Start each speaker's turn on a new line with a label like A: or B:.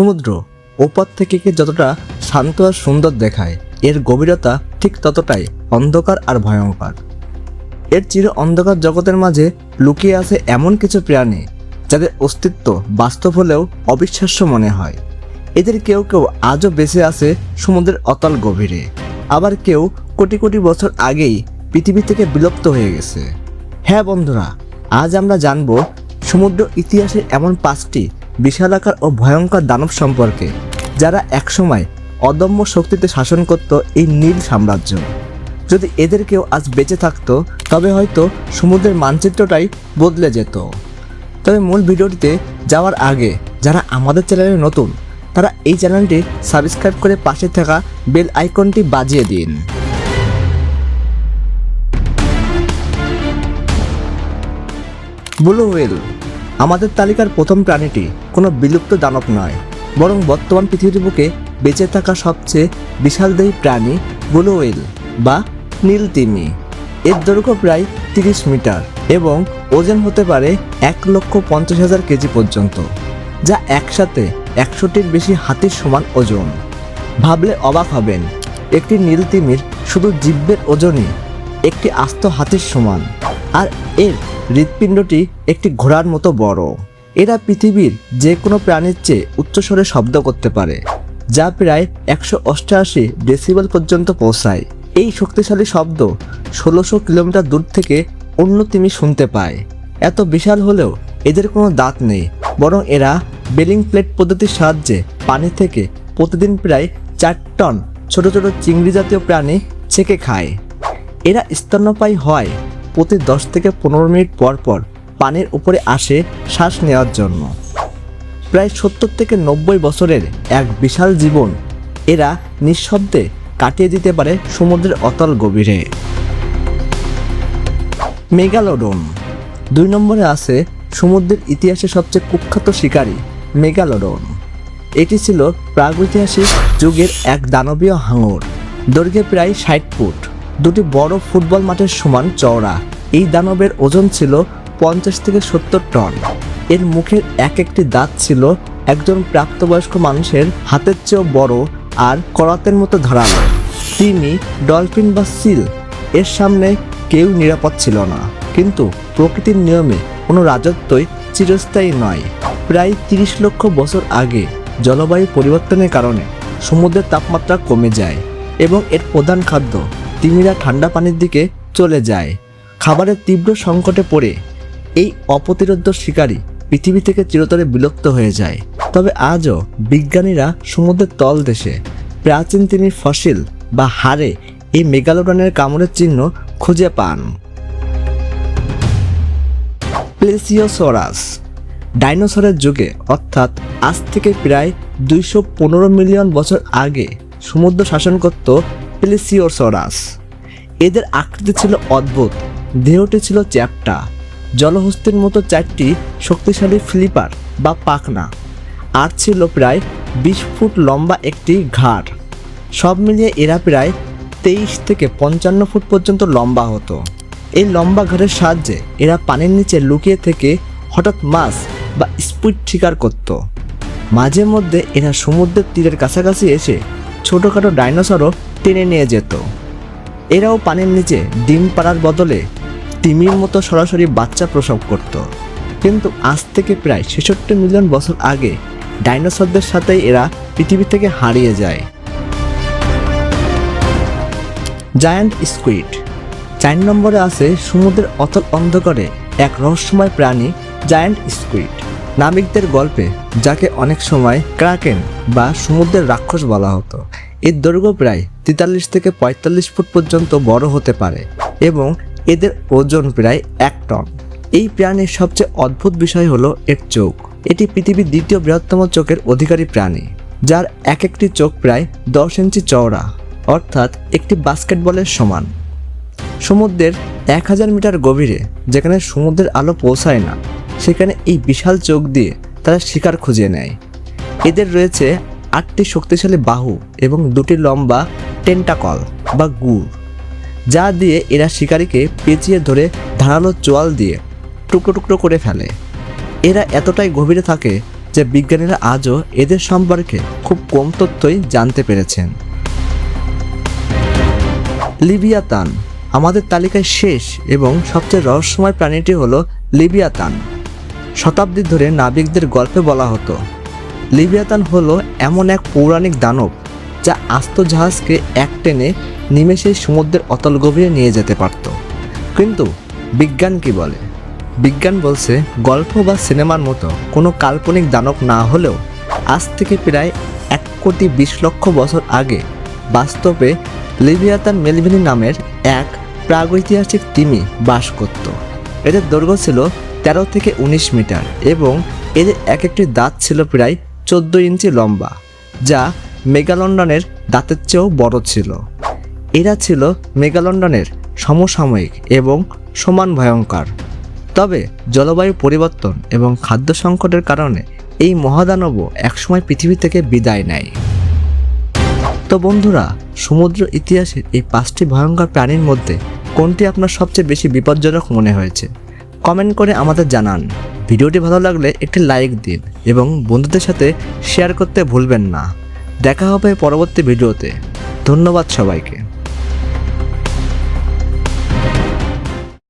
A: সমুদ্র ওপর থেকে যতটা শান্ত আর সুন্দর দেখায়, এর গভীরতা ঠিক ততটাই অন্ধকার আর ভয়ঙ্কর। এর চির অন্ধকার জগতের মাঝে লুকিয়ে আছে এমন কিছু প্রাণী যাদের অস্তিত্ব বাস্তব হলেও অবিশ্বাস্য মনে হয়। এদের কেউ কেউ আজও বেঁচে আছে সমুদ্রের অতল গভীরে, আবার কেউ কোটি কোটি বছর আগেই পৃথিবী থেকে বিলুপ্ত হয়ে গেছে। হ্যাঁ বন্ধুরা, আজ আমরা জানব সমুদ্র ইতিহাসের এমন 5টি বিশালাকার ও ভয়ঙ্কর দানব সম্পর্কে, যারা একসময় অদম্য শক্তিতে শাসন করত এই নীল সাম্রাজ্য। যদি এদের কেউ আজ বেঁচে থাকতো তবে হয়তো সমুদ্রের মানচিত্রটাই বদলে যেত। তবে মূল ভিডিওটিতে যাওয়ার আগে যারা আমাদের চ্যানেলে নতুন, তারা এই চ্যানেলটি সাবস্ক্রাইব করে পাশে থাকা বেল আইকনটি বাজিয়ে দিন। ব্লু হোয়েল আমাদের তালিকার প্রথম প্রাণীটি কোনো বিলুপ্ত দানব নয়, বরং বর্তমান পৃথিবীর বুকে বেঁচে থাকা সবচেয়ে বিশালদেহী প্রাণী ব্লু হোয়েল বা নীল তিমি। এর দৈর্ঘ্য প্রায় 30 মিটার এবং ওজন হতে পারে 1,50,000 কেজি পর্যন্ত, যা একসাথে 100টির বেশি হাতির সমান ওজন। ভাবলে অবাক হবেন, একটি নীল তিমির শুধু জিহ্বের ওজনই একটি আস্ত হাতির সমান, আর এর হৃৎপিণ্ডটি একটি ঘোড়ার মতো বড়। এরা পৃথিবীর যে কোনো প্রাণীর চেয়ে উচ্চস্বরে শব্দ করতে পারে, যা প্রায় 188 ডেসিবেল পর্যন্ত পৌঁছায়। এই শক্তিশালী শব্দ 1600 কিলোমিটার দূর থেকে অন্য তিমি শুনতে পায়। এত বিশাল হলেও এদের কোনো দাঁত নেই, বরং এরা বেলিং প্লেট পদ্ধতির সাহায্যে পানি থেকে প্রতিদিন প্রায় 4 টন ছোট ছোট চিংড়ি জাতীয় প্রাণী ছেঁকে খায়। এরা স্তন্যপায়ী হয় প্রতি 10 থেকে 15 মিনিট পর পর পানির উপরে আসে শ্বাস নেওয়ার জন্য। প্রায় 70 থেকে 90 বছরের এক বিশাল জীবন এরা নিঃশব্দে কাটিয়ে দিতে পারে সমুদ্রের অতল গভীরে। মেগালোডন 2 নম্বরে আছে সমুদ্রের ইতিহাসে সবচেয়ে কুখ্যাত শিকারী মেগালোডন। এটি ছিল প্রাগৈতিহাসিক যুগের এক দানবীয় হাঙর। দৈর্ঘ্যে প্রায় 60 ফুট, দুটি বড় ফুটবল মাঠের সমান চওড়া। এই দানবের ওজন ছিল 50 থেকে 70 টন। এর মুখের এক একটি দাঁত ছিল একজন প্রাপ্তবয়স্ক মানুষের হাতের চেয়েও বড় আর করাতের মতো ধারালো। তিমি, ডলফিন বা সিল এর সামনে কেউ নিরাপদ ছিল না, কিন্তু প্রকৃতির নিয়মে কোনো রাজত্বই চিরস্থায়ী নয়। প্রায় 30 লক্ষ বছর আগে জলবায়ু পরিবর্তনের কারণে সমুদ্রের তাপমাত্রা কমে যায় এবং এর প্রধান খাদ্য তিমিরা ঠান্ডা পানির দিকে চলে যায়। খাবারের তীব্র সংকটে পড়ে এই অপ্রতিরোধ্য শিকারী পৃথিবী থেকে চিরতরে বিলুপ্ত হয়ে যায়। তবে আজও বিজ্ঞানীরা সমুদ্রের তলদেশে প্রাচীন তিমির ফসিল বা হাড়ে এই মেগালোডনের কামড়ের চিহ্ন খুঁজে পান। প্লেসিওসরাস ডাইনোসরের যুগে, অর্থাৎ আজ থেকে প্রায় 215 মিলিয়ন বছর আগে সমুদ্র শাসন করত প্লেসিওসরাস। এদের আকৃতি ছিল অদ্ভুত, দেহটি ছিল চ্যাপ্টা, জলহস্তির মতো 4টি শক্তিশালী ফ্লিপার বা পাখনা, আর ছিল প্রায় 20 ফুট লম্বা একটি ঘাড়। সব মিলিয়ে এরা প্রায় 23 থেকে 55 ফুট পর্যন্ত লম্বা হতো। এই লম্বা ঘাড়ের সাহায্যে এরা পানির নিচে লুকিয়ে থেকে হঠাৎ মাছ বা স্কুইড শিকার করত। মাঝে মধ্যে এরা সমুদ্রের তীরের কাছাকাছি এসে ছোটোখাটো ডাইনোসরও টেনে নিয়ে যেত। এরাও পানির নিচে ডিম পাড়ার বদলে তিমির মতো সরাসরি বাচ্চা প্রসব করত। কিন্তু আজ থেকে প্রায় 66 মিলিয়ন বছর আগে ডাইনোসরদের সাথেই এরা পৃথিবী থেকে হারিয়ে যায়। জায়ান্ট স্কুইড 4 নম্বরে আছে সমুদ্রের অতল অন্ধকারে এক রহস্যময় প্রাণী জায়ান্ট স্কুইড। নাবিকদের গল্পে যাকে অনেক সময় ক্রাকেন বা সমুদ্রের রাক্ষস বলা হতো। এর দৈর্ঘ্য প্রায় 43 থেকে 45 ফুট পর্যন্ত বড় হতে পারে এবং এদের ওজন প্রায় 1 টন। এই প্রাণীর সবচেয়ে অদ্ভুত বিষয় হলো এর চোখ। এটি পৃথিবীর দ্বিতীয় বৃহত্তম চোখের অধিকারী প্রাণী, যার এক একটি চোখ প্রায় 10 ইঞ্চি চওড়া, অর্থাৎ একটি বাস্কেটবলের সমান। সমুদ্রের 1000 মিটার গভীরে, যেখানে সমুদ্রের আলো পৌঁছায় না, সেখানে এই বিশাল চোখ দিয়ে তারা শিকার খুঁজে নেয়। এদের রয়েছে 8টি শক্তিশালী বাহু এবং 2টি লম্বা টেন্টাকল বা গুড়, যা দিয়ে এরা শিকারীকে পেঁচিয়ে ধরে ধারালো চোয়াল দিয়ে টুকরো টুকরো করে ফেলে। এরা এতটাই গভীরে থাকে যে বিজ্ঞানীরা আজও এদের সম্পর্কে খুব কম তথ্যই জানতে পেরেছেন। লিভিয়াতান আমাদের তালিকায় শেষ এবং সবচেয়ে রহস্যময় প্রাণীটি হলো লিভিয়াতান। শতাব্দী ধরে নাবিকদের গল্পে বলা হতো লিভিয়াতান হলো এমন এক পৌরাণিক দানব যা আস্ত জাহাজকে এক টেনে নিমেষেই সমুদ্রের অতল গভীরে নিয়ে যেতে পারত। কিন্তু বিজ্ঞান কি বলে? বিজ্ঞান বলছে গল্প বা সিনেমার মতো কোনো কাল্পনিক দানব না হলেও আজ থেকে প্রায় 1,20,00,000 বছর আগে বাস্তবে লিভিয়াতান মেলভিনি নামের এক প্রাগৈতিহাসিক তিমি বাস করত। এদের দৈর্ঘ্য ছিল 13 থেকে 19 মিটার এবং এদের এক একটি দাঁত ছিল প্রায় 14 ইঞ্চি লম্বা, যা মেগালন্ডনের দাঁতের চেয়েও বড় ছিল। এরা ছিল মেগালন্ডনের সমসাময়িক এবং সমান ভয়ঙ্কর। তবে জলবায়ু পরিবর্তন এবং খাদ্য সংকটের কারণে এই মহাদানবও একসময় পৃথিবী থেকে বিদায় নেয়। তো বন্ধুরা, সমুদ্র ইতিহাসের এই 5টি ভয়ঙ্কর প্রাণীর মধ্যে কোনটি আপনার সবচেয়ে বেশি বিপজ্জনক মনে হয়েছে? কমেন্ট করে আমাদের জানান। ভিডিওটি ভালো লাগলে একটি লাইক দিন এবং বন্ধুদের সাথে শেয়ার করতে ভুলবেন না। দেখা হবে পরবর্তী ভিডিওতে। ধন্যবাদ সবাইকে।